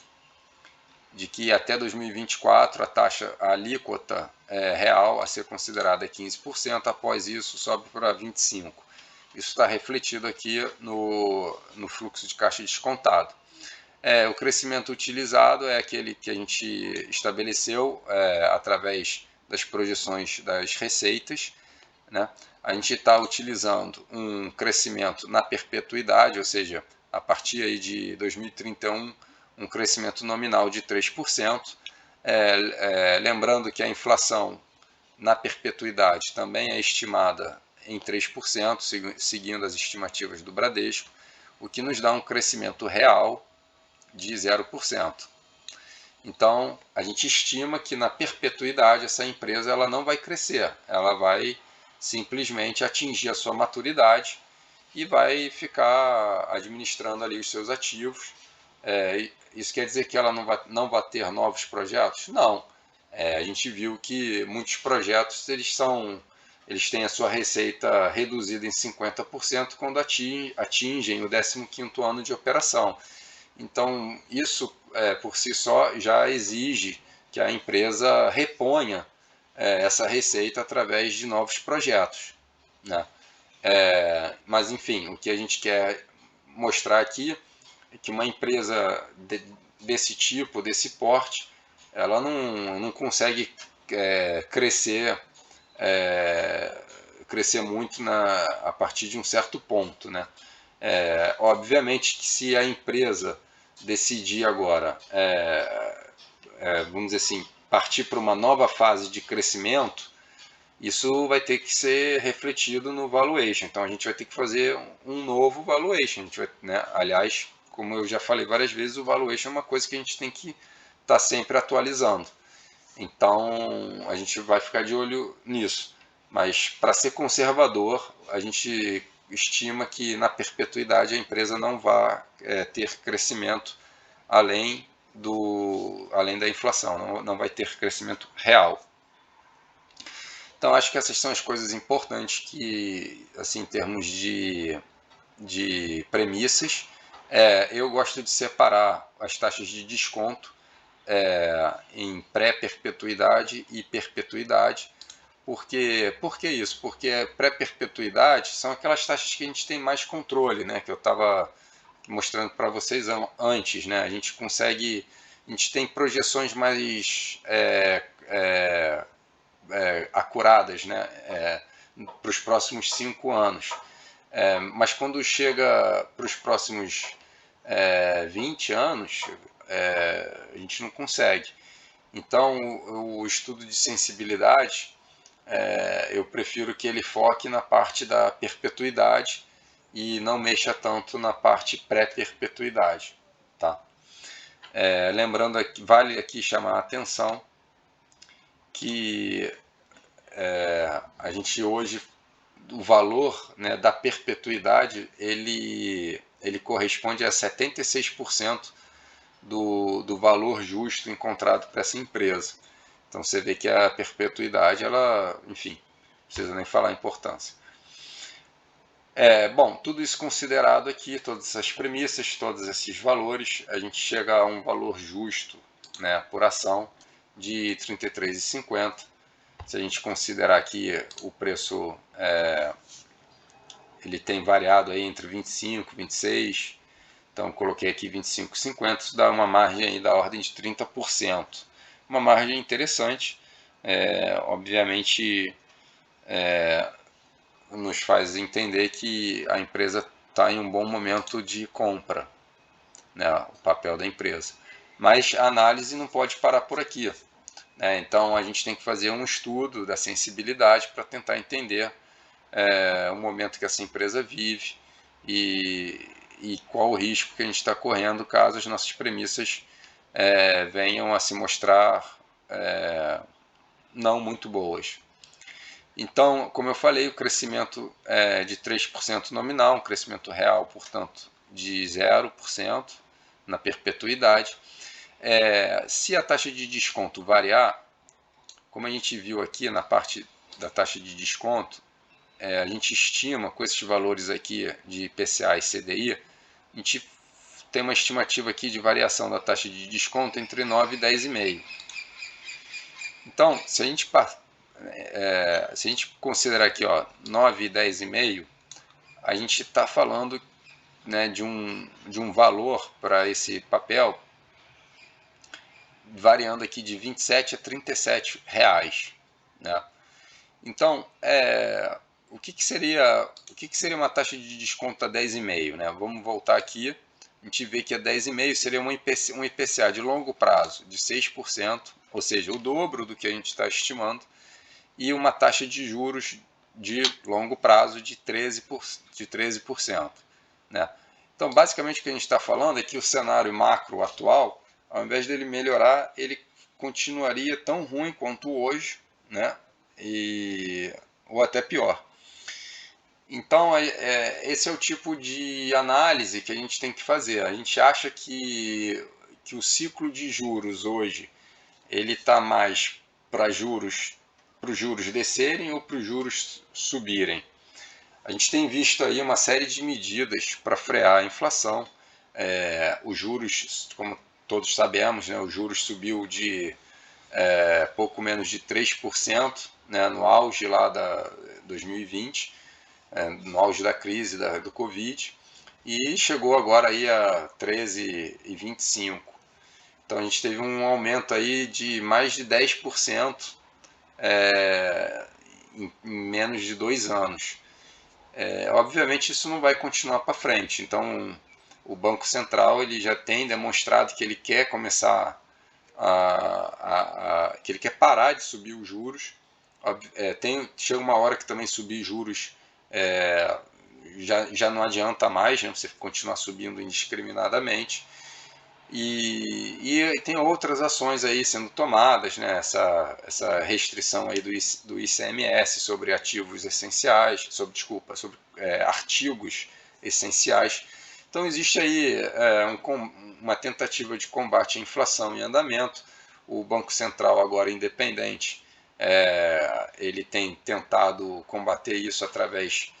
[SPEAKER 1] de que até 2024 a alíquota real a ser considerada é 15%, após isso sobe para 25%. Isso está refletido aqui no fluxo de caixa descontado. O crescimento utilizado é aquele que a gente estabeleceu através das projeções das receitas, né? A gente está utilizando um crescimento na perpetuidade, ou seja, a partir aí de 2031, um crescimento nominal de 3%. Lembrando que a inflação na perpetuidade também é estimada em 3%, seguindo as estimativas do Bradesco, o que nos dá um crescimento real de 0%. Então, a gente estima que na perpetuidade essa empresa ela não vai crescer, ela vai simplesmente atingir a sua maturidade e vai ficar administrando ali os seus ativos. Isso quer dizer que ela não vai ter novos projetos? Não. A gente viu que muitos projetos eles têm a sua receita reduzida em 50% quando atingem o 15º ano de operação. Então, isso por si só já exige que a empresa reponha essa receita através de novos projetos, né? Mas, enfim, o que a gente quer mostrar aqui é que uma empresa desse tipo, desse porte, ela não consegue crescer muito a partir de um certo ponto, né? Obviamente que se a empresa decidir agora, vamos dizer assim, partir para uma nova fase de crescimento, isso vai ter que ser refletido no valuation. Então a gente vai ter que fazer um novo valuation. A gente vai, né? Aliás, como eu já falei várias vezes, o valuation é uma coisa que a gente tem que estar sempre atualizando. Então a gente vai ficar de olho nisso. Mas para ser conservador, a gente estima que na perpetuidade a empresa não vai ter crescimento além da inflação, não vai ter crescimento real. Então acho que essas são as coisas importantes que, assim, em termos de premissas, eu gosto de separar as taxas de desconto em pré-perpetuidade e perpetuidade, Por que isso? Porque pré-perpetuidade são aquelas taxas que a gente tem mais controle, né? Que eu estava mostrando para vocês antes, né? A gente tem projeções mais acuradas, né? Para os próximos 5 anos. Mas quando chega para os próximos 20 anos, a gente não consegue. Então, o estudo de sensibilidade, eu prefiro que ele foque na parte da perpetuidade e não mexa tanto na parte pré-perpetuidade. Tá? Lembrando, vale aqui chamar a atenção que a gente hoje, o valor, né, da perpetuidade, ele corresponde a 76% do valor justo encontrado para essa empresa. Então você vê que a perpetuidade, ela, enfim, não precisa nem falar a importância. Bom, tudo isso considerado aqui, todas essas premissas, todos esses valores, a gente chega a um valor justo, né, por ação de R$ 33,50. Se a gente considerar aqui o preço, ele tem variado aí entre 25 e 26, então coloquei aqui 25,50, isso dá uma margem aí da ordem de 30%. Uma margem interessante, obviamente nos faz entender que a empresa está em um bom momento de compra, né, o papel da empresa. Mas a análise não pode parar por aqui. Então a gente tem que fazer um estudo da sensibilidade para tentar entender o momento que essa empresa vive e qual o risco que a gente está correndo caso as nossas premissas venham a se mostrar não muito boas. Então, como eu falei, o crescimento é de 3% nominal, um crescimento real, portanto, de 0% na perpetuidade. Se a taxa de desconto variar, como a gente viu aqui na parte da taxa de desconto, a gente estima com esses valores aqui de IPCA e CDI, a gente tem uma estimativa aqui de variação da taxa de desconto entre 9 e 10,5. Então, se a gente considerar aqui 9 e 10,5, a gente está falando, né, de um valor para esse papel variando aqui de 27 a 37 reais, né? Então, o que seria uma taxa de desconto a 10,5, né? Vamos voltar aqui, a gente vê que a 10,5 seria um IPCA de longo prazo de 6%, ou seja, o dobro do que a gente está estimando, e uma taxa de juros de longo prazo de 13%, né? Então, basicamente, o que a gente está falando é que o cenário macro atual, ao invés dele melhorar, ele continuaria tão ruim quanto hoje, né? Ou até pior. Então, esse é o tipo de análise que a gente tem que fazer. A gente acha que o ciclo de juros hoje ele está mais para os juros descerem ou para os juros subirem. A gente tem visto aí uma série de medidas para frear a inflação. Os juros, como todos sabemos, né, os juros subiu de pouco menos de 3%, né, no auge lá da 2020, no auge da crise do Covid, e chegou agora aí a 13,25. Então a gente teve um aumento aí de mais de 10% em menos de 2 anos. Obviamente isso não vai continuar para frente, então o Banco Central ele já tem demonstrado que ele quer começar que ele quer parar de subir os juros. Chega uma hora que também subir juros já não adianta mais, né, você continuar subindo indiscriminadamente. E tem outras ações aí sendo tomadas, né? Essa restrição aí do ICMS sobre ativos essenciais, sobre artigos essenciais. Então existe aí uma tentativa de combate à inflação em andamento. O Banco Central agora independente, ele tem tentado combater isso através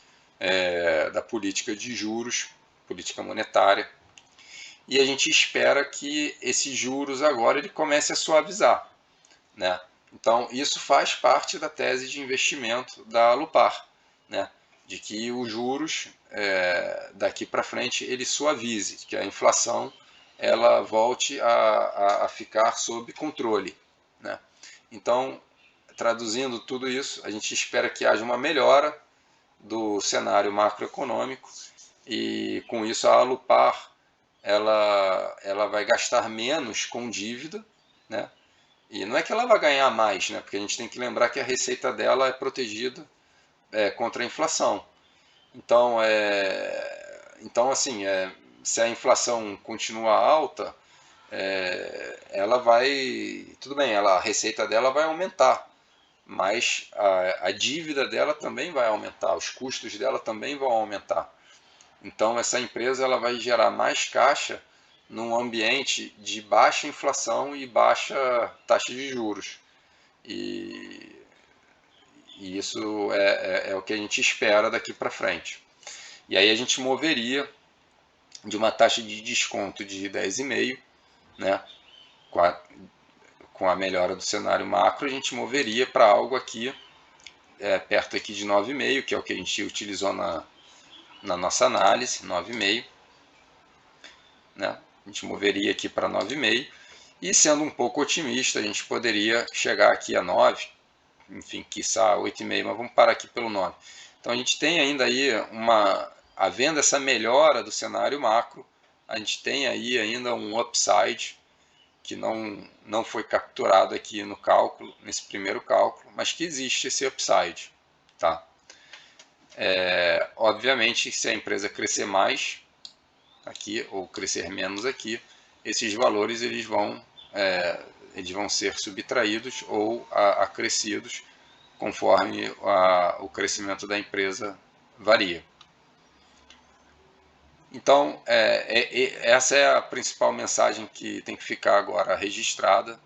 [SPEAKER 1] da política de juros, política monetária. E a gente espera que esses juros agora ele comece a suavizar, né? Então, isso faz parte da tese de investimento da Alupar, né? De que os juros daqui para frente ele suavize, que a inflação ela volte a ficar sob controle, né? Então, traduzindo tudo isso, a gente espera que haja uma melhora do cenário macroeconômico e com isso a Alupar ela vai gastar menos com dívida, né? E não é que ela vai ganhar mais, né? Porque a gente tem que lembrar que a receita dela é protegida contra a inflação. Então, então assim, se a inflação continua alta, ela vai, tudo bem, a receita dela vai aumentar, mas a dívida dela também vai aumentar, os custos dela também vão aumentar. Então, essa empresa ela vai gerar mais caixa num ambiente de baixa inflação e baixa taxa de juros. E, e isso é o que a gente espera daqui para frente. E aí a gente moveria de uma taxa de desconto de 10,5, né, com a melhora do cenário macro, a gente moveria para algo aqui, perto aqui de 9,5, que é o que a gente utilizou na nossa análise, 9,5. Né? A gente moveria aqui para 9,5. E sendo um pouco otimista, a gente poderia chegar aqui a 9, enfim, quiçá 8,5, mas vamos parar aqui pelo 9. Então a gente tem ainda aí havendo essa melhora do cenário macro, a gente tem aí ainda um upside que não foi capturado aqui no cálculo, nesse primeiro cálculo, mas que existe esse upside. Tá? Obviamente, se a empresa crescer mais aqui ou crescer menos aqui, esses valores eles vão ser subtraídos ou acrescidos conforme o crescimento da empresa varia. Então, essa é a principal mensagem que tem que ficar agora registrada.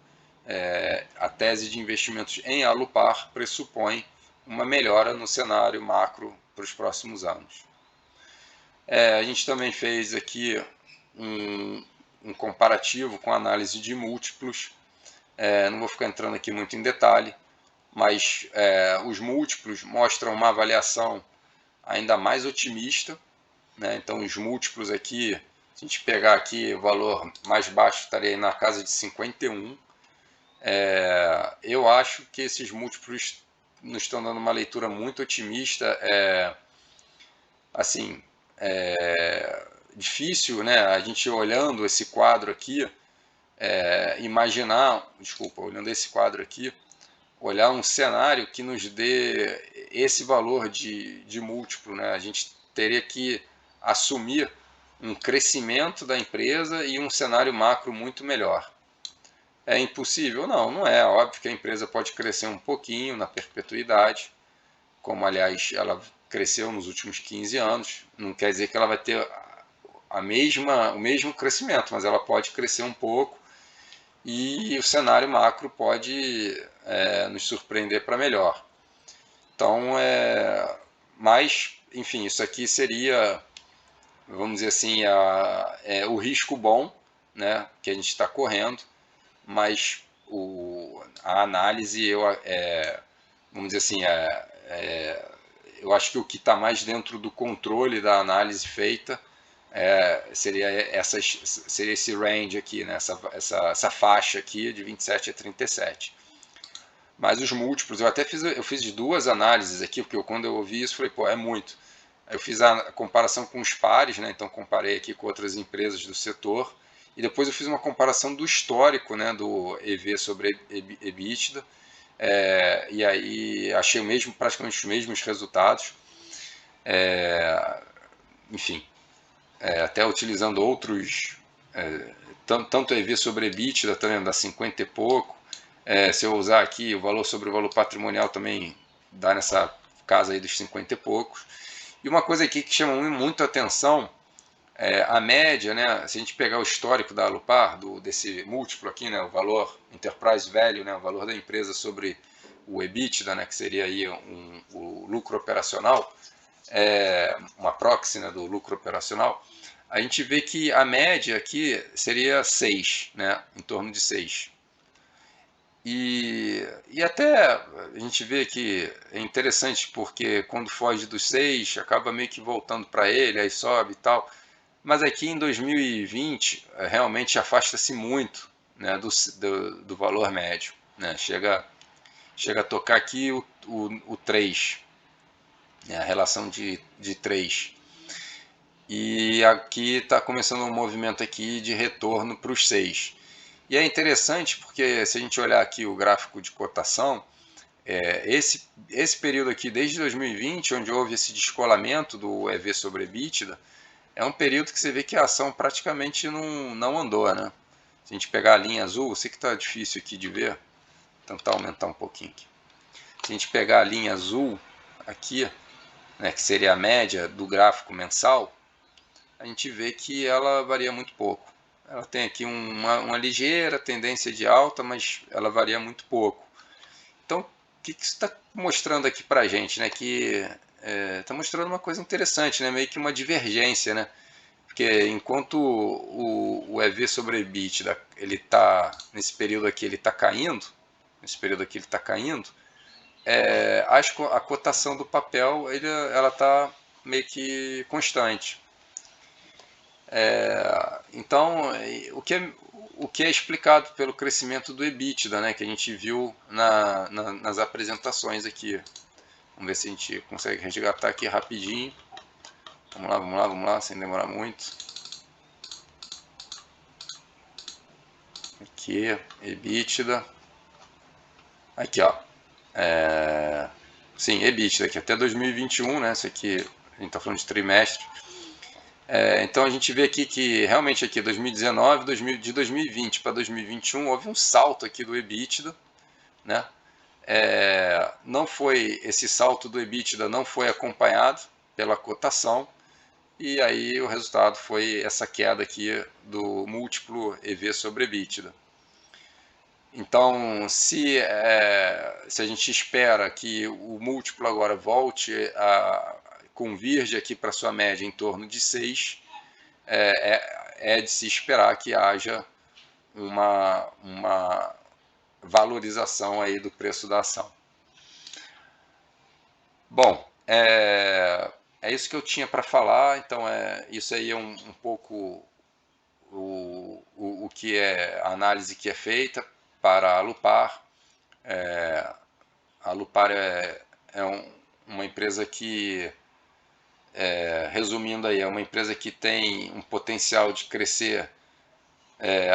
[SPEAKER 1] A tese de investimentos em Alupar pressupõe uma melhora no cenário macro para os próximos anos. A gente também fez aqui um comparativo com análise de múltiplos. Não vou ficar entrando aqui muito em detalhe, mas os múltiplos mostram uma avaliação ainda mais otimista, né? Então os múltiplos aqui, se a gente pegar aqui o valor mais baixo, estaria aí na casa de 51. Eu acho que esses múltiplos nos estão dando uma leitura muito otimista. Assim, difícil, né? A gente olhando esse quadro aqui, olhando esse quadro aqui, olhar um cenário que nos dê esse valor de múltiplo, né? A gente teria que assumir um crescimento da empresa e um cenário macro muito melhor. É impossível? Não, não é. Óbvio que a empresa pode crescer um pouquinho na perpetuidade, como aliás ela cresceu nos últimos 15 anos. Não quer dizer que ela vai ter o mesmo crescimento, mas ela pode crescer um pouco e o cenário macro pode nos surpreender para melhor. Então, mas, enfim, isso aqui seria, vamos dizer assim, o risco bom, né, que a gente está correndo, mas a análise, vamos dizer assim, eu acho que o que está mais dentro do controle da análise feita seria esse range aqui, né? essa faixa aqui de 27 a 37. Mas os múltiplos, eu fiz duas análises aqui, porque quando eu ouvi isso, falei, pô, é muito. Aí eu fiz a comparação com os pares, né? Então comparei aqui com outras empresas do setor, e depois eu fiz uma comparação do histórico, né? Do EV sobre EBITDA, e aí achei praticamente os mesmos resultados. Enfim, até utilizando outros, tanto EV sobre EBITDA também dá 50 e pouco, se eu usar aqui o valor sobre o valor patrimonial também dá nessa casa aí dos 50 e poucos. E uma coisa aqui que chama muito a atenção, a média, né, se a gente pegar o histórico da Alupar, desse múltiplo aqui, né, o valor Enterprise Value, né, o valor da empresa sobre o EBITDA, né, que seria aí o lucro operacional, uma proxy, né, do lucro operacional, a gente vê que a média aqui seria 6, né, em torno de 6. E até a gente vê que é interessante porque quando foge dos 6 acaba meio que voltando para ele, aí sobe e tal. Mas aqui em 2020 realmente afasta-se muito, né, do valor médio, né? Chega a tocar aqui o 3, né, a relação de 3. E aqui está começando um movimento aqui de retorno para os 6. E é interessante porque se a gente olhar aqui o gráfico de cotação, esse período aqui, desde 2020, onde houve esse descolamento do EV sobre EBITDA, é um período que você vê que a ação praticamente não andou, né? Se a gente pegar a linha azul, eu sei que está difícil aqui de ver, vou tentar aumentar um pouquinho aqui. Se a gente pegar a linha azul aqui, né, que seria a média do gráfico mensal, a gente vê que ela varia muito pouco. Ela tem aqui uma ligeira tendência de alta, mas ela varia muito pouco. Então, o que isso está mostrando aqui para a gente? Né? Que está mostrando uma coisa interessante, né? Meio que uma divergência, né? Porque enquanto o EV sobre EBITDA, ele tá, nesse período aqui ele está caindo, a cotação do papel ela está meio que constante. Então, o que é explicado pelo crescimento do EBITDA, né, que a gente viu nas apresentações aqui. Vamos ver se a gente consegue resgatar aqui rapidinho. Vamos lá, sem demorar muito. Aqui, EBITDA. Aqui, ó. Sim, EBITDA aqui até 2021, né? Isso aqui a gente está falando de trimestre. Então a gente vê aqui que realmente aqui 2019, de 2020 para 2021 houve um salto aqui do EBITDA, né? Não foi esse salto do EBITDA não foi acompanhado pela cotação e aí o resultado foi essa queda aqui do múltiplo EV sobre EBITDA. Então, se a gente espera que o múltiplo agora volte a converge aqui para sua média em torno de 6, é de se esperar que haja uma valorização aí do preço da ação. Bom, é isso que eu tinha para falar. Então, isso aí é um pouco o que é a análise que é feita para a Lupar. A Lupar uma empresa que, resumindo aí, é uma empresa que tem um potencial de crescer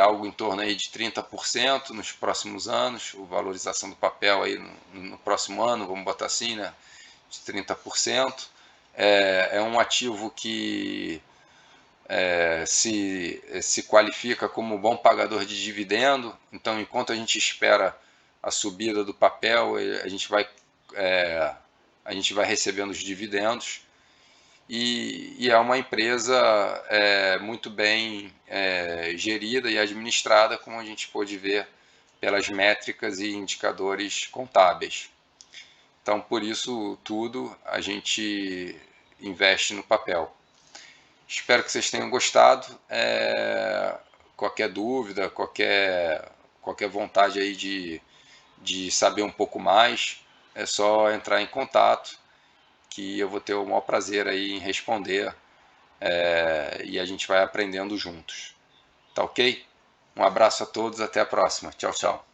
[SPEAKER 1] algo em torno aí de 30% nos próximos anos, a valorização do papel aí no próximo ano, vamos botar assim, né, de 30%. É um ativo que se qualifica como bom pagador de dividendo, então enquanto a gente espera a subida do papel, a gente vai recebendo os dividendos. E é uma empresa muito bem gerida e administrada, como a gente pôde ver pelas métricas e indicadores contábeis. Então, por isso tudo, a gente investe no papel. Espero que vocês tenham gostado. Qualquer dúvida, qualquer vontade aí de saber um pouco mais, é só entrar em contato, que eu vou ter o maior prazer aí em responder, e a gente vai aprendendo juntos. Tá ok? Um abraço a todos, até a próxima. Tchau, tchau.